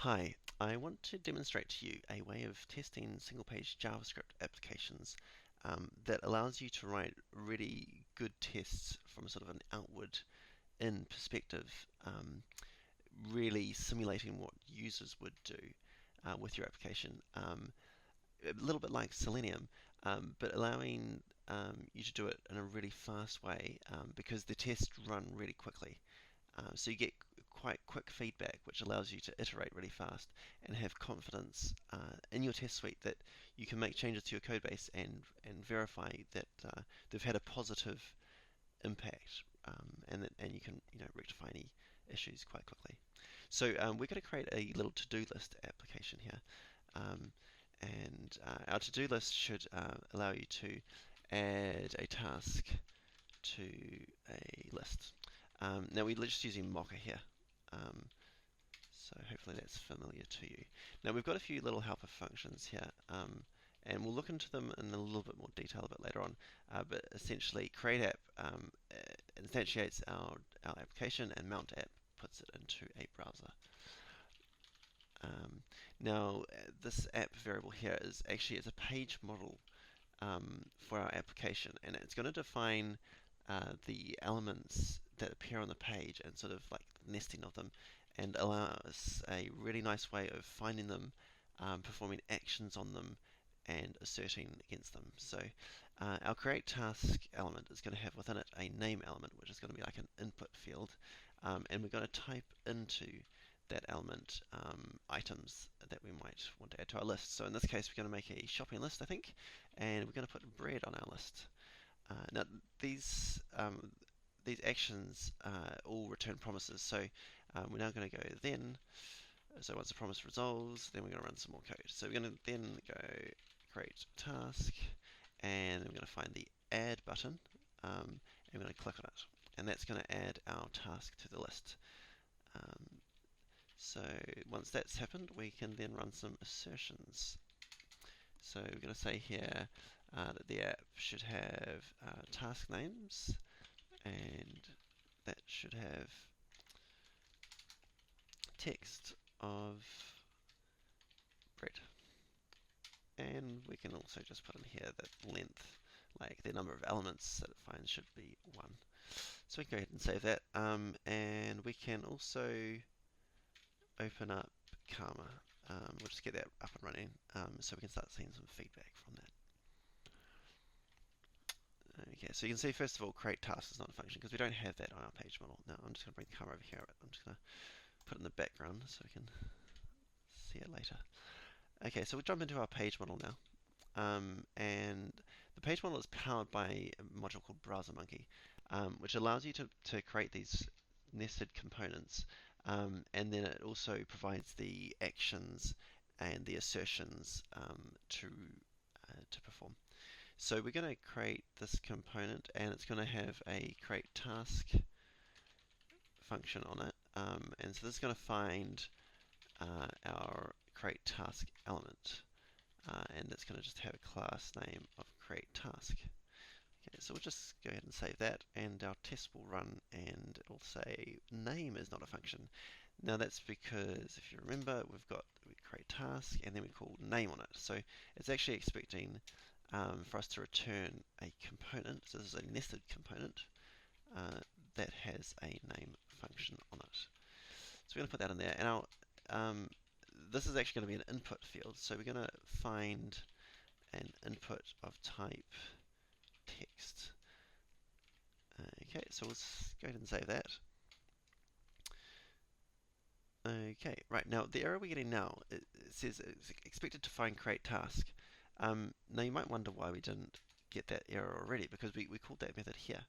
Hi, I want to demonstrate to you a way of testing single-page JavaScript applications that allows you to write really good tests from sort of an outward-in perspective, really simulating what users would do with your application. A little bit like Selenium, but allowing you to do it in a really fast way because the tests run really quickly. So you get quite quick feedback, which allows you to iterate really fast and have confidence in your test suite that you can make changes to your code base and verify that they've had a positive impact, and you can rectify any issues quite quickly. So we're going to create a little to-do list application here, and our to-do list should allow you to add a task to a list. Now we're just using mocha here, so hopefully that's familiar to you. Now we've got a few little helper functions here, and we'll look into them in a little bit more detail a bit later on. But essentially, create app instantiates our application, and mount app puts it into a browser. Now this app variable here is actually a page model for our application, and it's going to define the elements that appear on the page and sort of like nesting of them, and allow us a really nice way of finding them, performing actions on them, and asserting against them. So our create task element is going to have within it a name element, which is going to be like an input field, and we're going to type into that element items that we might want to add to our list. So in this case, we're going to make a shopping list, I think, and we're going to put bread on our list. Now these actions all return promises, so we're now going to go then. So once the promise resolves, then we're going to run some more code. So we're going to then go create task, and we're going to find the add button, and we're going to click on it, and that's going to add our task to the list. So once that's happened, we can then run some assertions. So we're going to say here that the app should have task names, and that should have text of bread. And we can also just put in here that length, like the number of elements that it finds, should be 1. So we can go ahead and save that, and we can also open up Karma. We'll just get that up and running, so we can start seeing some feedback from that. Okay, so you can see first of all, create task is not a function because we don't have that on our page model. Now I'm just going to bring the camera over here. I'm just going to put it in the background so we can see it later. Okay, so we'll jump into our page model now. And the page model is powered by a module called BrowserMonkey, which allows you to create these nested components, and then it also provides the actions and the assertions to perform. So we're going to create this component, and it's going to have a create task function on it, and so this is going to find our create task element, and it's going to just have a class name of create task. Okay, so we'll just go ahead and save that, and our test will run, and it'll say name is not a function. Now that's because, if you remember, we create task, and then we call name on it. So it's actually expecting for us to return a component. So this is a nested component that has a name function on it. So we're going to put that in there, and this is actually going to be an input field. So we're going to find an input of type text. Okay, so let's go ahead and save that. Okay, right, now the error we're getting now, it says it's expected to find create task. Now you might wonder why we didn't get that error already, because we called that method here.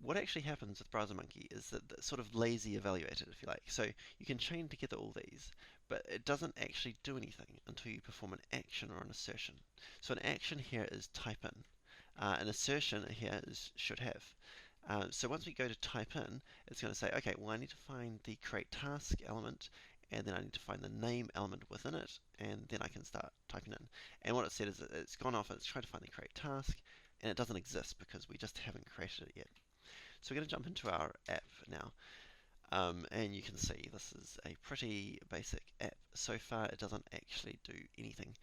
What actually happens with BrowserMonkey is that it's sort of lazy evaluated, if you like. So you can chain together all these, but it doesn't actually do anything until you perform an action or an assertion. So an action here is type in. An assertion here is should have. So once we go to type in, it's going to say, okay, well I need to find the create task element, and then I need to find the name element within it, and then I can start typing in. And what it said is that it's gone off and it's tried to find the create task, and it doesn't exist because we just haven't created it yet. So we're going to jump into our app now, and you can see this is a pretty basic app. So far it doesn't actually do anything.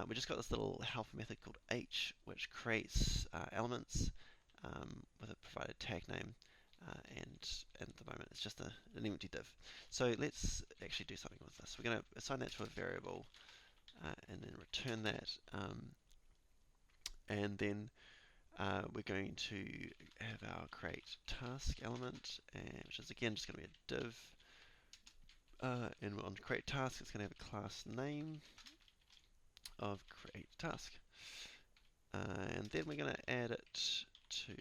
We just got this little helper method called h, which creates elements with a provided tag name, and at the moment it's just an empty div. So let's actually do something with this. We're going to assign that to a variable and then return that, and then we're going to have our create task element, which is again just going to be a div. And on create task, it's going to have a class name of create task. And then we're going to add it to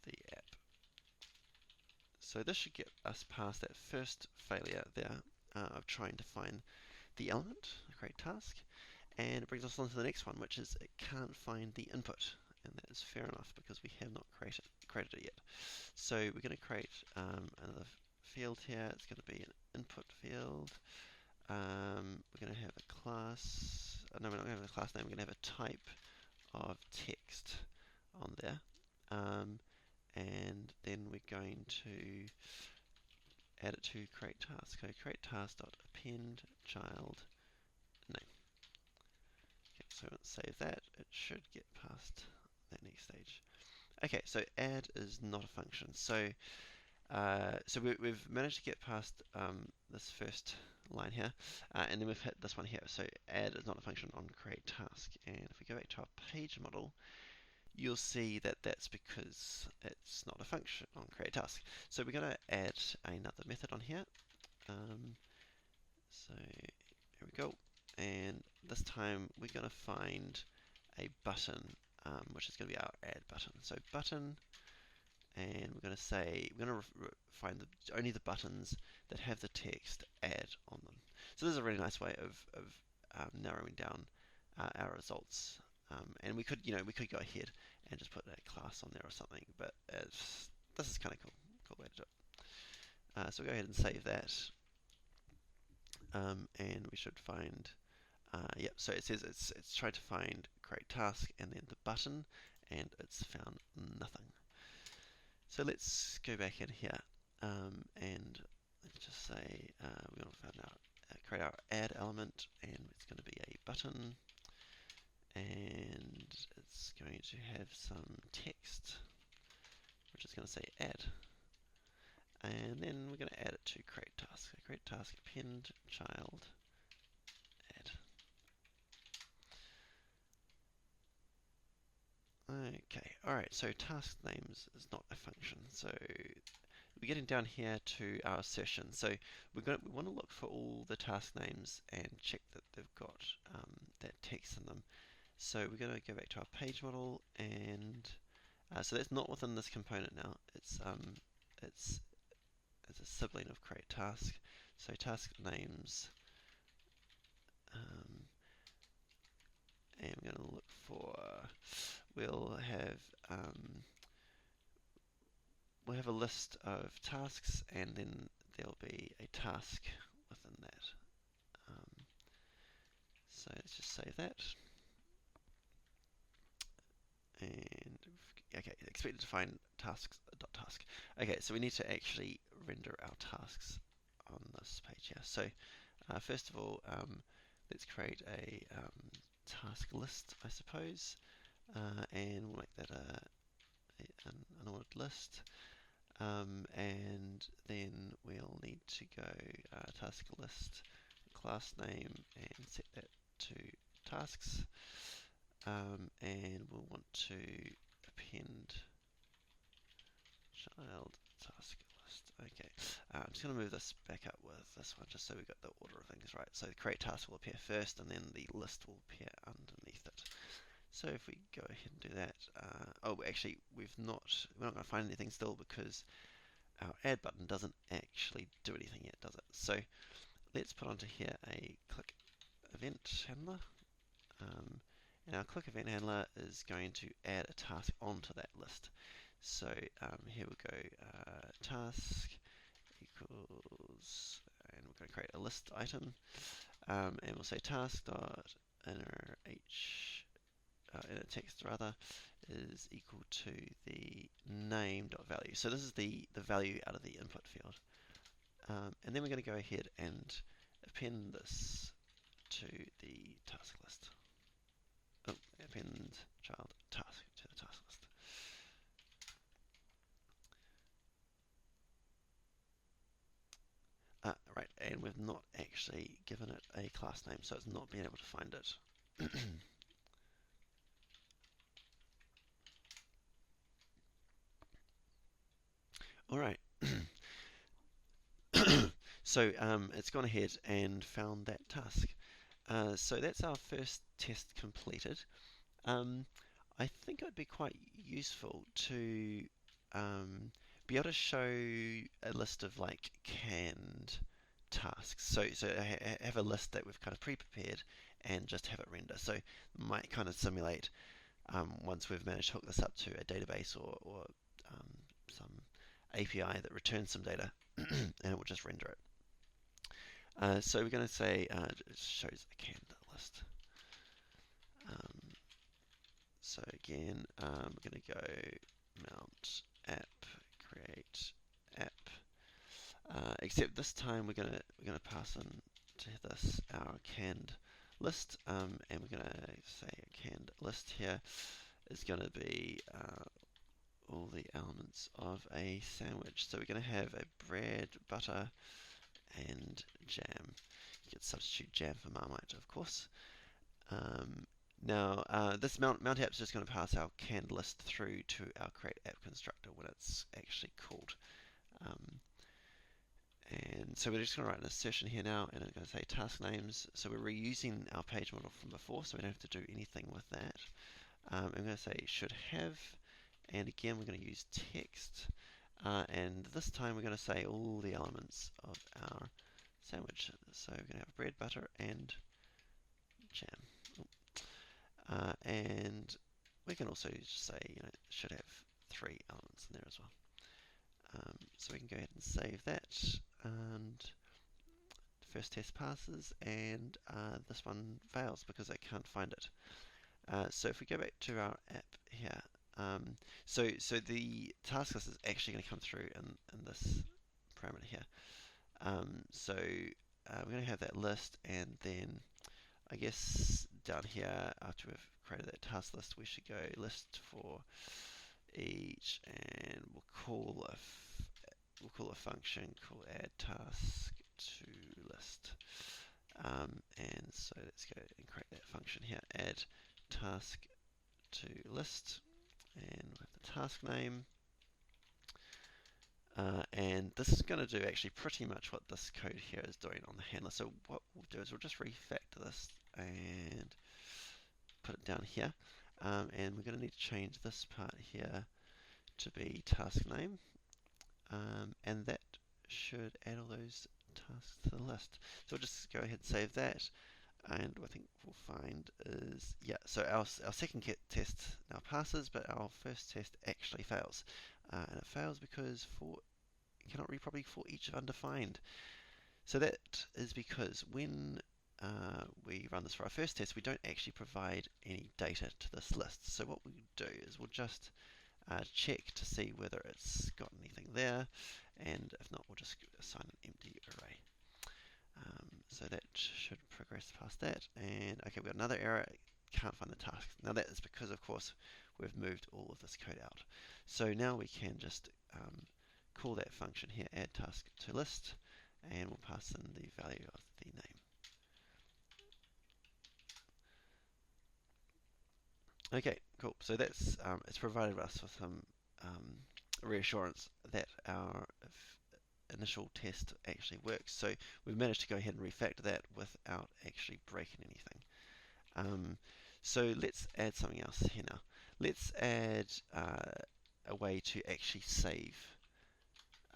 the app. So this should get us past that first failure there of trying to find the element, create task. And it brings us on to the next one, which is it can't find the input. And that is fair enough because we have not created it yet. So we're going to create another field here. It's going to be an input field. We're going to have a class. No, we're not going to have a class name. We're going to have a type of text on there. And then we're going to add it to create task. So create task.append child name. Okay, so let's save that. It should get past that next stage. Okay, so add is not a function. So we've managed to get past this first line here, and then we've hit this one here. So add is not a function on create task. And if we go back to our page model, you'll see that that's because it's not a function on create task. So we're going to add another method on here. So here we go. And this time we're going to find a button, which is going to be our add button. So button, and we're going to say, we're going to find only the buttons that have the text add on them. So this is a really nice way of narrowing down our results. And we could go ahead and just put a class on there or something, but this is kind of cool way to do it. So we'll go ahead and save that. And we should find, yep, so it says it's tried to find create task and then the button, and it's found nothing. So let's go back in here, and let's just say we want to create our add element, and it's going to be a button, and it's going to have some text, which is going to say add. And then we're going to add it to create task. So create task append child add. Okay, alright, so task names is not a function. So we're getting down here to our session. So we want to look for all the task names and check that they've got that text in them. So we're going to go back to our page model, and so that's not within this component now. It's a sibling of create task. So task names, and we're going to look for, we'll have a list of tasks, and then there'll be a task within that. So let's just save that. And okay, expected to find tasks.task. Okay, so we need to actually render our tasks on this page here. So first of all, let's create a task list, I suppose, and we'll make that an ordered list. And then we'll need to go task list class name and set that to tasks. And we'll want to append child task list. Okay, I'm just going to move this back up with this one just so we got the order of things right. So the create task will appear first, and then the list will appear underneath it. So if we go ahead and do that, oh, actually we're not going to find anything still because our add button doesn't actually do anything yet, does it? So let's put onto here a click event handler. And our click event handler is going to add a task onto that list. So here we go, task equals, and we're going to create a list item, and we'll say task dot inner inner text rather is equal to the name dot value. So this is the value out of the input field, and then we're going to go ahead and append this to the task list. Oh, append child task to the task list. Right, and we've not actually given it a class name, so it's not been able to find it. All right. So it's gone ahead and found that task. So that's our first test completed. I think it would be quite useful to be able to show a list of like canned tasks. So have a list that we've kind of pre-prepared and just have it render. So might kind of simulate once we've managed to hook this up to a database or some API that returns some data, and it will just render it. So we're going to say it shows a canned list. So again, we're going to go mount app, create app. Except this time we're going to pass in to this our canned list, and we're going to say a canned list here is going to be all the elements of a sandwich. So we're going to have a bread, butter, and jam. You could substitute jam for Marmite, of course. Now, this mount app is just going to pass our canned list through to our create app constructor when it's actually called. And so we're just going to write an assertion here now, and I'm going to say task names. So we're reusing our page model from before, so we don't have to do anything with that. I'm going to say should have, and again we're going to use text. And this time we're going to say all the elements of our sandwich. So we're going to have bread, butter, and jam. And we can also just say, should have 3 elements in there as well. So we can go ahead and save that, and the first test passes, and this one fails because I can't find it. So if we go back to our app here, so the task list is actually going to come through in this parameter here. So we're going to have that list, and then I guess down here after we've created that task list, we should go list for each, and we'll call a function called add task to list. And so let's go and create that function here, add task to list, and we have the task name. And this is going to do actually pretty much what this code here is doing on the handler. So what we'll do is we'll just refactor this and put it down here. And we're going to need to change this part here to be task name. And that should add all those tasks to the list. So we'll just go ahead and save that. And what I think we'll find is, yeah, so our second test now passes, but our first test actually fails. And it fails because it cannot read properly for each of undefined. So that is because when we run this for our first test, we don't actually provide any data to this list. So what we do is we'll just check to see whether it's got anything there, and if not, we'll just assign an empty array. So that should progress past that. And okay, we've got another error, can't find the task. Now that is because, of course, we've moved all of this code out. So now we can just call that function here, add task to list, and we'll pass in the value of the name. Okay, cool. So that's it's provided us with some reassurance that our initial test actually works. So we've managed to go ahead and refactor that without actually breaking anything. So let's add something else here now. Let's add a way to actually save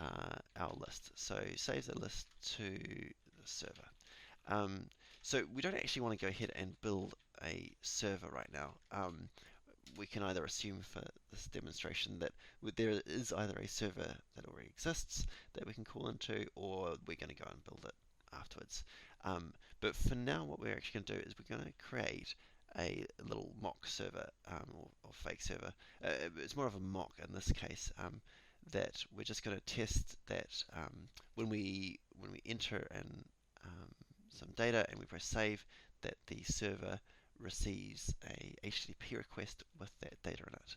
our list. So save the list to the server. So we don't actually want to go ahead and build a server right now. We can either assume for this demonstration that there is either a server that already exists that we can call into, or we're going to go and build it afterwards. But for now, what we're actually going to do is we're going to create a little mock server or fake server. It's more of a mock in this case. That we're just going to test that when we enter and some data and we press save, that the server receives a HTTP request with that data in it.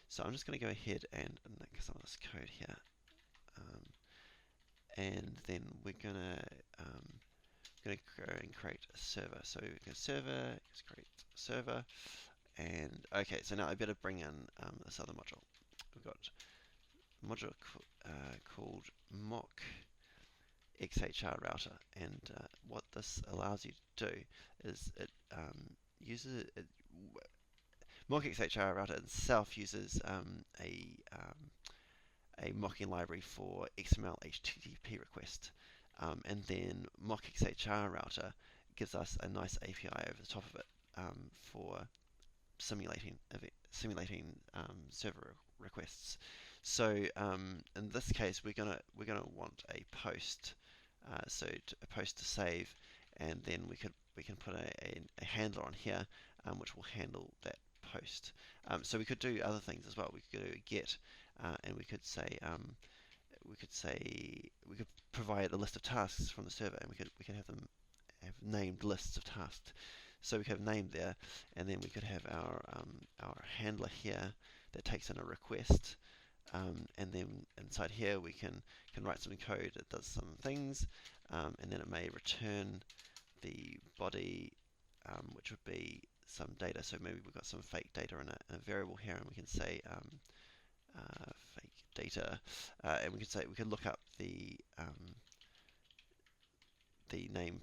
So I'm just going to go ahead and nick some of this code here, and then we're going to go and create a server. So we go server, let's create server, and okay, so now I better bring in this other module. We've got a module called mock-xhr-router, and what this allows you to do is it uses mock-xhr-router itself uses a mocking library for XML HTTP request, and then mock-xhr-router gives us a nice API over the top of it for simulating server requests. So in this case, we're gonna want a post, so a post to save, and then we can put a handler on here, which will handle that post. So we could do other things as well. We could do a get, and we could provide a list of tasks from the server, and we could have them have named lists of tasks. So we could have named there, and then we could have our handler here that takes in a request, and then inside here we can write some code that does some things, and then it may return the body, which would be some data. So maybe we've got some fake data in a variable here, and we can say fake data, and we can look up the name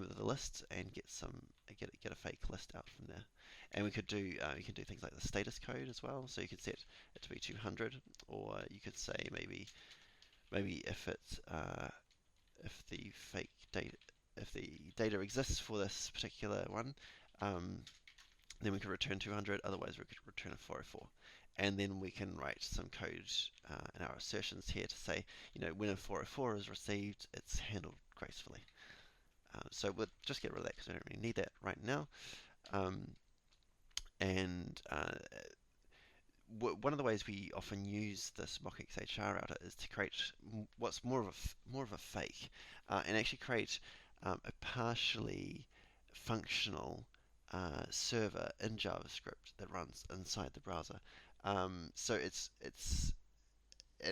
of the list and get a fake list out from there. And we could do you can do things like the status code as well. So you could set it to be 200, or you could say maybe if it's if the fake data if the data exists for this particular one, then we could return 200. Otherwise, we could return a 404. And then we can write some code in our assertions here to say, when a 404 is received, it's handled gracefully. So we'll just get rid of that because we don't really need that right now. One of the ways we often use this mock-xhr-router is to create what's more of a fake, and actually create a partially functional server in JavaScript that runs inside the browser. So and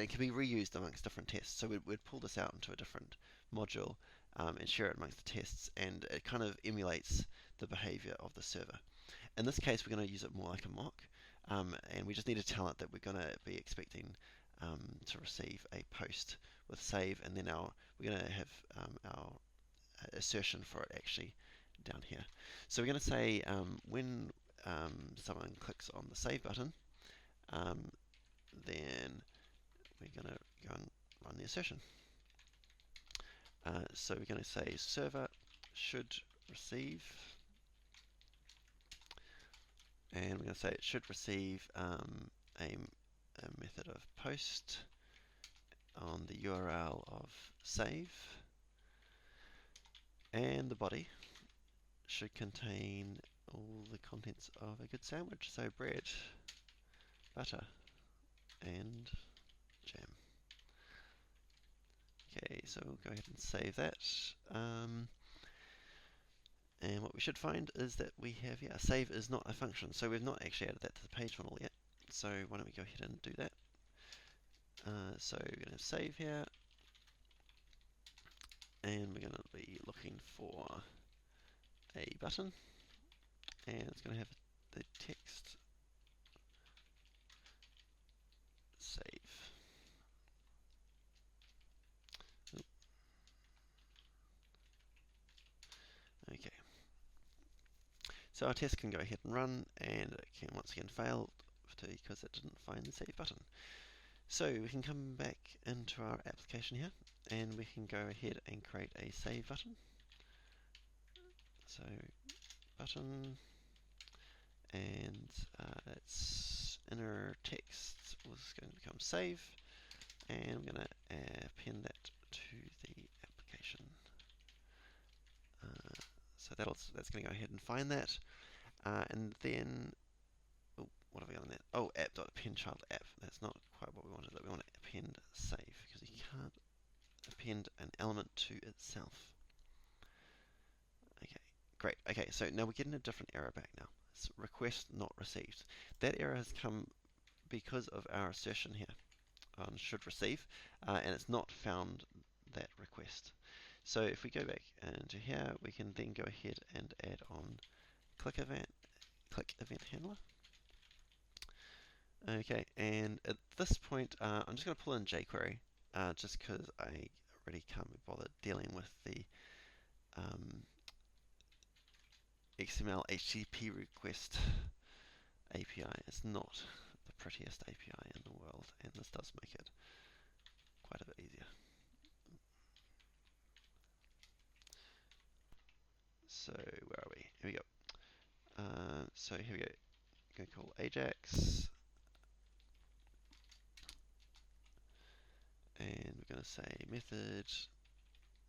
it can be reused amongst different tests. So we'd pull this out into a different module and share it amongst the tests, and it kind of emulates the behavior of the server. In this case, we're going to use it more like a mock, and we just need to tell it that we're going to be expecting to receive a post with save, and then we're going to have our assertion for it actually down here. So we're going to say when someone clicks on the save button, then we're going to go and run the assertion. So we're going to say server should receive, and we're going to say it should receive a method of post on the URL of save, and the body should contain all the contents of a good sandwich, so bread, butter, and jam. Okay, so we'll go ahead and save that. And what we should find is that we have, save is not a function, so we've not actually added that to the page model yet. So why don't we go ahead and do that? So we're going to save here, and we're going to be looking for a button, and it's going to have the text save. Okay. So our test can go ahead and run, and it can once again fail because it didn't find the save button. So we can come back into our application here, and we can go ahead and create a save button. So button, and its inner text was going to become save, and we're going to append that to the application. So that's going to go ahead and find that, and then what have we got on that? Oh, app.append child app. That's not quite what we wanted. We want to append save, because you can't append an element to itself. Great. Okay, so now we're getting a different error back now. It's request not received. That error has come because of our assertion here on should receive, and it's not found that request. So if we go back into here, we can then go ahead and add on click event handler. Okay, and at this point, I'm just going to pull in jQuery, just because I really can't be bothered dealing with the XML HTTP request API. It's not the prettiest API in the world, and this does make it quite a bit easier. So where are we? Here we go. So here we go. I'm going to call Ajax, and we're going to say method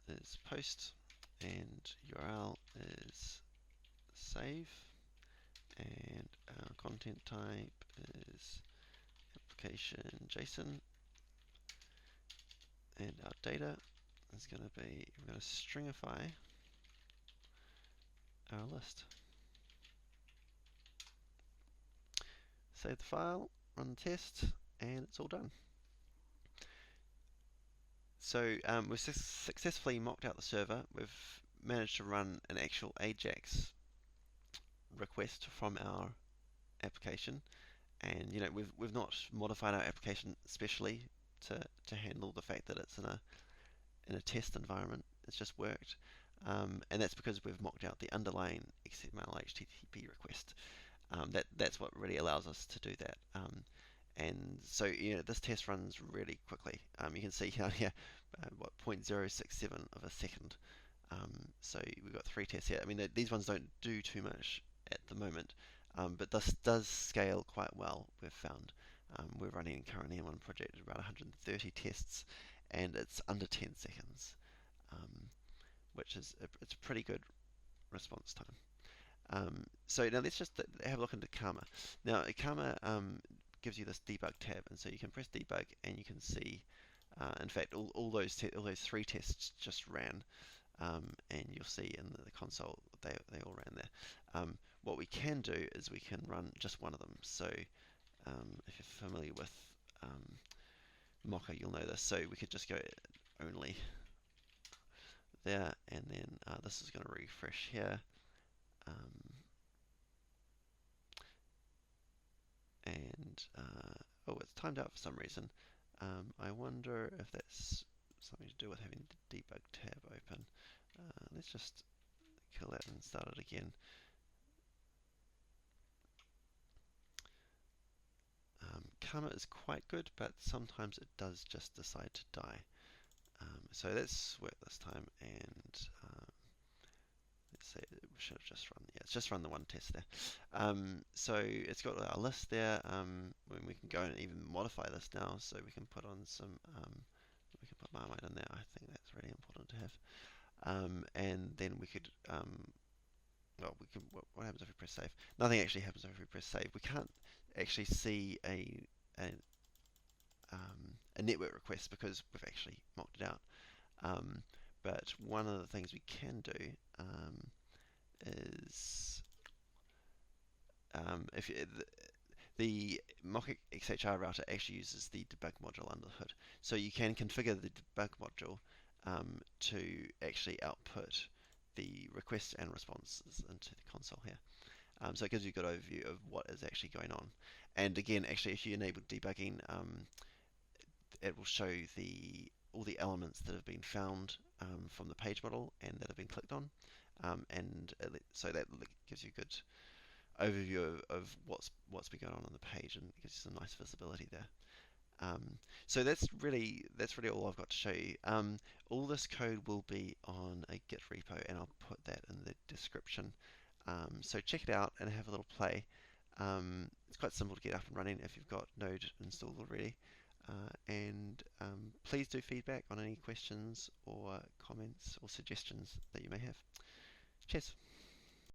is post, and URL is save, and our content type is application JSON, and our data is going to be, we're going to stringify our list. Save the file, run the test, and it's all done. So we've successfully mocked out the server. We've managed to run an actual Ajax request from our application, and we've not modified our application especially to handle the fact that it's in a test environment. It's just worked, and that's because we've mocked out the underlying XML HTTP request. That's what really allows us to do that. And so this test runs really quickly. You can see here, what 0.067 of a second. So we've got 3 tests here. I mean, these ones don't do too much at the moment, but this does scale quite well, we've found. We're running currently in one project at about 130 tests, and it's under 10 seconds, which is it's a pretty good response time. So now let's just have a look into Karma. Now Karma gives you this debug tab, and so you can press debug, and you can see, in fact, all those 3 tests just ran, and you'll see in the console they all ran there. What we can do is we can run just one of them. So if you're familiar with Mocha, you'll know this. So we could just go only there, and then this is going to refresh here. And oh, it's timed out for some reason. I wonder if that's something to do with having the debug tab open. Let's just kill that and start it again. Karma is quite good, but sometimes it does just decide to die. So let's work this time, and let's say it should have just run. Yeah, it's just run the one test there. So it's got our list there. We can go and even modify this now, so we can put on some. We can put Marmite in there. I think that's really important to have. And then we could. Well, we can. What happens if we press save? Nothing actually happens if we press save. We can't actually see a network request because we've actually mocked it out. But one of the things we can do is if the mock-xhr-router actually uses the debug module under the hood. So you can configure the debug module to actually output the requests and responses into the console here. So it gives you a good overview of what is actually going on. And again, actually, if you enable debugging, it will show all the elements that have been found from the page model and that have been clicked on, so that gives you a good overview of what's been going on the page, and gives you some nice visibility there. So that's really all I've got to show you. All this code will be on a Git repo, and I'll put that in the description. So check it out and have a little play. It's quite simple to get up and running if you've got Node installed already. And please do feedback on any questions or comments or suggestions that you may have. Cheers.